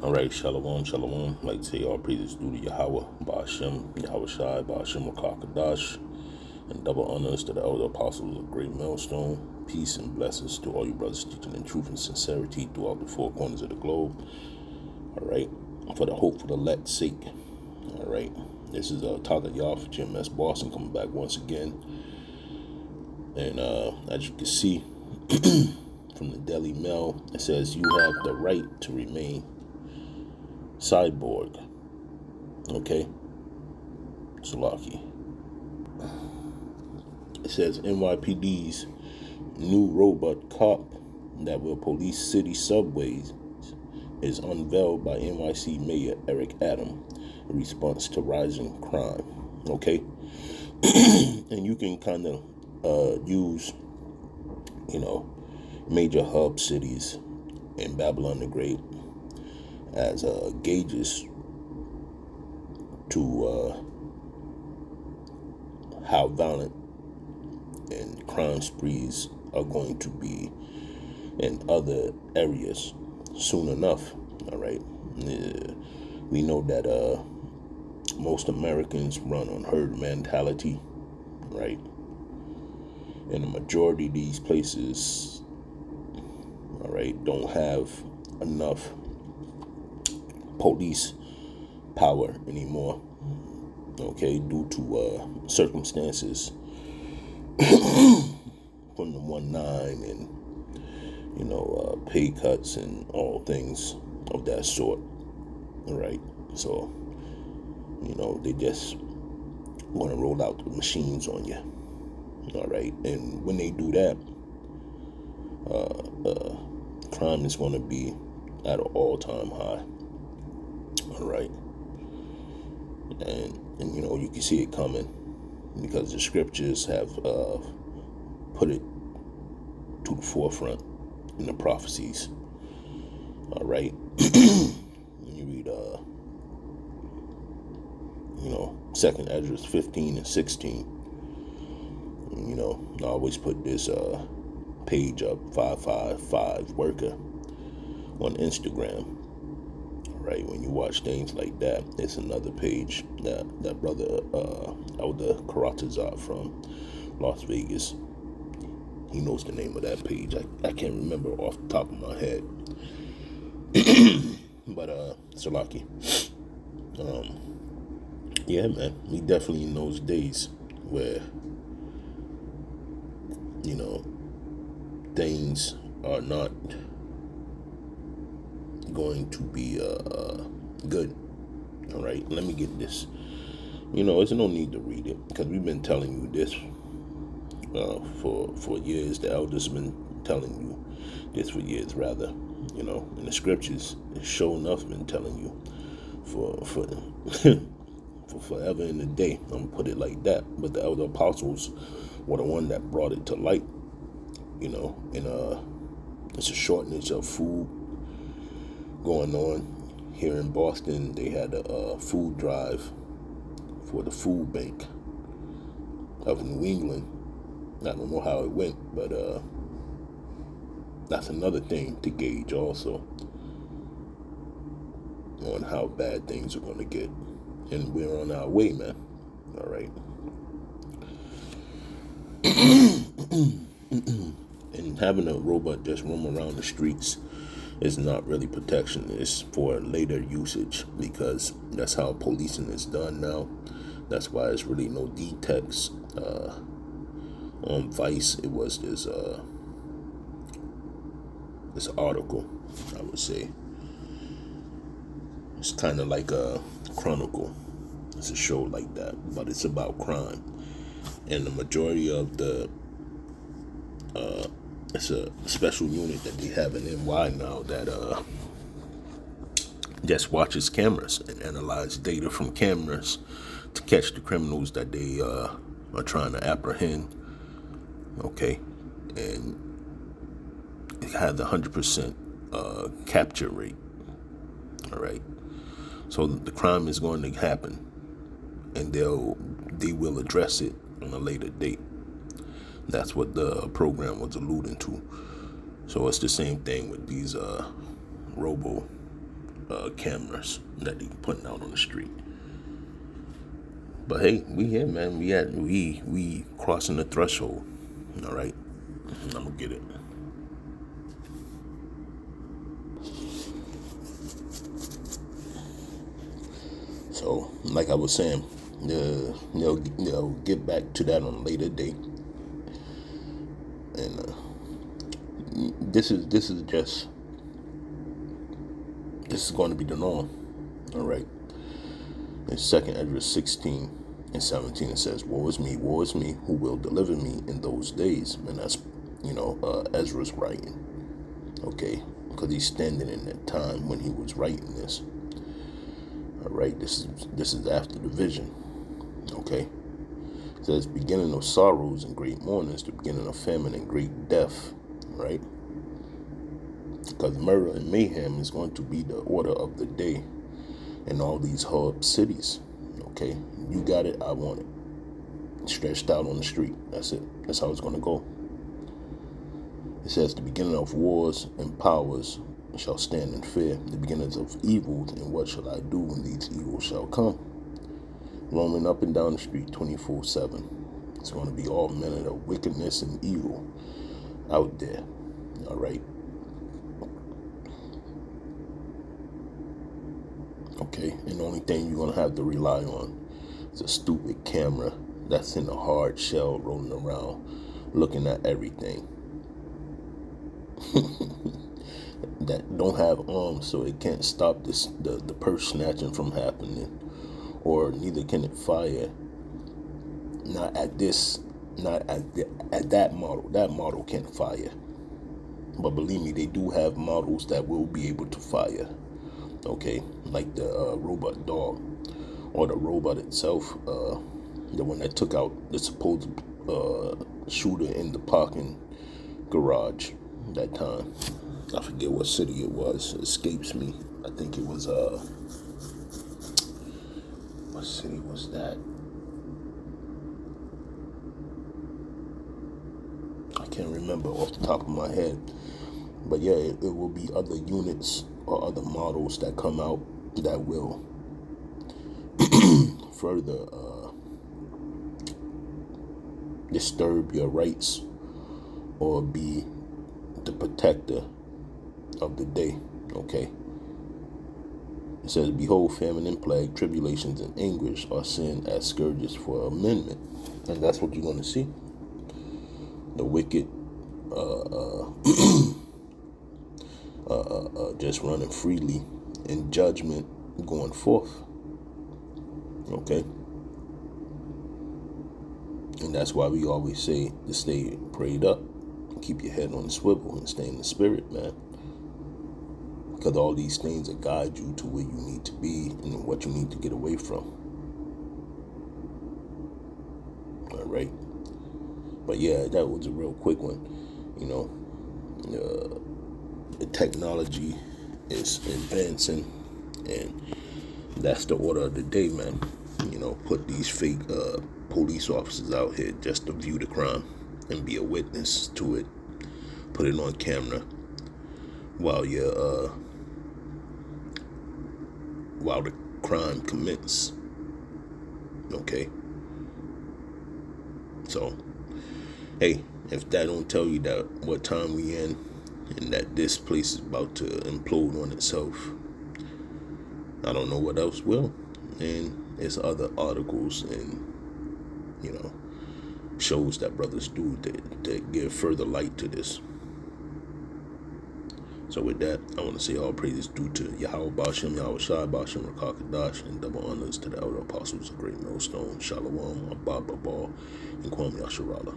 All right, shalom, shalom. Like to say all praises due to Yahweh, Ba'ashem, Yahweh Shai, Ba'ashem Wakakadash, and double honors to the elder apostles of Great Millstone. Peace and blessings to all you brothers teaching in truth and sincerity throughout the four corners of the globe. All right, for the hope for the elect's sake. All right, this is Taga Yah for GMS Boston coming back once again. And as you can see from the Daily Mail, it says you have the right to remain cyborg. Okay, Salaki. It says NYPD's new robot cop that will police city subways is unveiled by NYC Mayor Eric Adams in response to rising crime. Okay, and you can kind of use, major hub cities in Babylon the Great as gauges to how violent and crime sprees are going to be in other areas soon enough. All right, we know that most Americans run on herd mentality, right? And the majority of these places, all right, don't have enough police power anymore, okay, due to circumstances from the 1-9 and pay cuts and all things of that sort. All right, so they just want to roll out the machines on you. All right, and when they do that, crime is going to be at an all-time high. All right, and you can see it coming because the scriptures have put it to the forefront in the prophecies. All right, when you read 2nd Ezra 15 and 16, I always put this page up, 555 worker on Instagram. Right, when you watch things like that, it's another page that brother Elder Karatazar from Las Vegas, he knows the name of that page. I can't remember off the top of my head. But Salaki. Yeah, man, we definitely in those days where things are not going to be good. All right, let me get this. There's no need to read it because we've been telling you this for years. The elders have been telling you this for years, rather. In the scriptures, it's sure enough been telling you for for forever in the day. I'm gonna put it like that. But the elder apostles were the one that brought it to light. And it's a shortage of food going on here in Boston. They had a food drive for the food bank of New England. I don't know how it went, but that's another thing to gauge also on how bad things are going to get. And we're on our way, man. All right. And having a robot just roam around the streets is not really protection. It's for later usage because that's how policing is done now. That's why there's really no detects. On Vice, it was this article, I would say. It's kind of like a chronicle. It's a show like that, but it's about crime. And the majority of the it's a special unit that they have in NY now that just watches cameras and analyze data from cameras to catch the criminals that they are trying to apprehend. Okay, and it had the 100% capture rate. All right, so the crime is going to happen, and they will address it on a later date. That's what the program was alluding to. So it's the same thing with these robo cameras that they putting out on the street. But hey, we here, man. We crossing the threshold. All right, I'm gonna get it. So, like I was saying, they'll get back to that on a later date. And this is going to be the norm. All right. In 2nd Ezra 16 and 17, it says, woe is me, who will deliver me in those days? And that's, Ezra's writing. Okay. Because he's standing in that time when he was writing this. All right. This is after the vision. Okay. It says, beginning of sorrows and great mournings, the beginning of famine and great death. Right. Because murder and mayhem is going to be the order of the day in all these hub cities. Okay, you got it, I want it. Stretched out on the street. That's it. That's how it's going to go. It says the beginning of wars and powers shall stand in fear. The beginnings of evils, and what shall I do when these evils shall come? Roaming up and down the street 24/7. It's going to be all manner of wickedness and evil out there. All right. Okay, and the only thing you're going to have to rely on is a stupid camera that's in a hard shell rolling around looking at everything. That don't have arms, so it can't stop the purse snatching from happening, or neither can it fire. Not at that model. That model can't fire. But believe me, they do have models that will be able to fire. Okay, like the robot dog, or the robot itself, the one that took out the supposed shooter in the parking garage that time. I forget what city it was. It escapes me. I think it was what city was that? I can't remember off the top of my head. But yeah, it will be other units or other models that come out that will further disturb your rights or be the protector of the day. Okay. It says, behold, famine and plague, tribulations and anguish are sent as scourges for amendment. And that's what you're going to see. The wicked just running freely in judgment going forth. Okay. And that's why we always say to stay prayed up, keep your head on the swivel and stay in the spirit, man. Because all these things will guide you to where you need to be and what you need to get away from. All right. But yeah, that was a real quick one. The technology is advancing, and that's the order of the day, man. Put these fake police officers out here just to view the crime and be a witness to it. Put it on camera while the crime commits. Okay. So, hey, if that don't tell you that what time we in and that this place is about to implode on itself, I don't know what else will. And there's other articles and shows that brothers do that give further light to this. So with that, I want to say all praises due to Yahweh Bashem, Yahweh Shai Bashem, Rakakadash, and double honors to the elder apostles of Great Millstone, Shalom, Abba Babal, and Kwame Yasharala.